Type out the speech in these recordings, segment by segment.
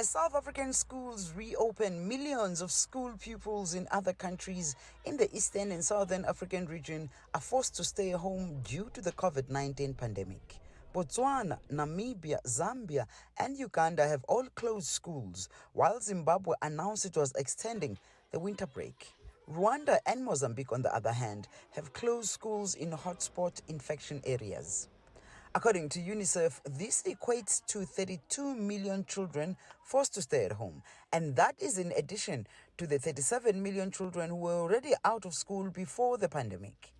As South African schools reopen, millions of school pupils in other countries in the Eastern and Southern African region are forced to stay home due to the COVID-19 pandemic. Botswana, Namibia, Zambia, and Uganda have all closed schools, while Zimbabwe announced it was extending the winter break. Rwanda and Mozambique, on the other hand, have closed schools in hotspot infection areas. According to UNICEF, this equates to 32 million children forced to stay at home, and that is in addition to the 37 million children who were already out of school before the pandemic.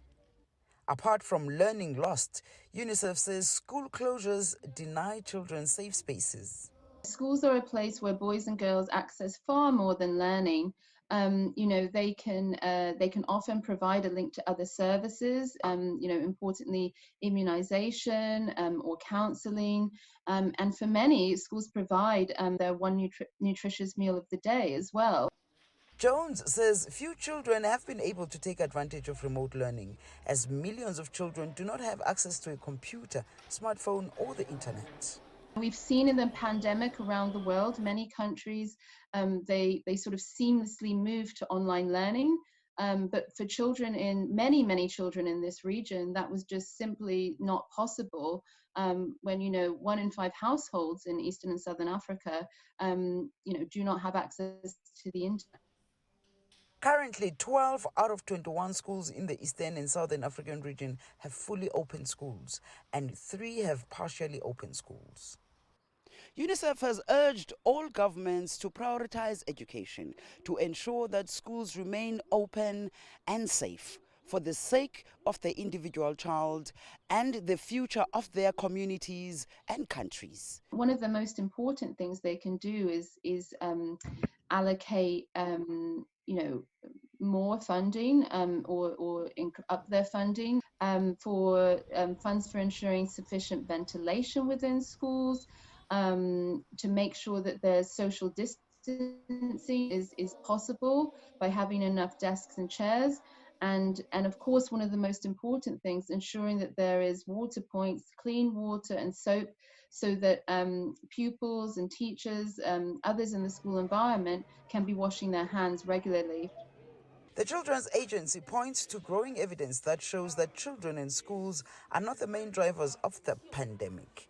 Apart from learning lost, UNICEF says school closures deny children safe spaces. Schools are a place where boys and girls access far more than learning. They can often provide a link to other services. Importantly, immunization or counselling, and for many, schools provide their one nutritious meal of the day as well. Jones says few children have been able to take advantage of remote learning, as millions of children do not have access to a computer, smartphone, or the internet. We've seen in the pandemic around the world, many countries, they sort of seamlessly move to online learning. But for children many children in this region, that was just simply not possible when, 1 in 5 households in Eastern and Southern Africa, do not have access to the internet. Currently, 12 out of 21 schools in the Eastern and Southern African region have fully open schools, and 3 have partially open schools. UNICEF has urged all governments to prioritize education to ensure that schools remain open and safe for the sake of the individual child and the future of their communities and countries. One of the most important things they can do is allocate more funding or up their funding for funds for ensuring sufficient ventilation within schools, to make sure that there's social distancing is possible by having enough desks and chairs. And of course, one of the most important things, ensuring that there is water points, clean water and soap, so that pupils and teachers, others in the school environment, can be washing their hands regularly. The Children's Agency points to growing evidence that shows that children in schools are not the main drivers of the pandemic.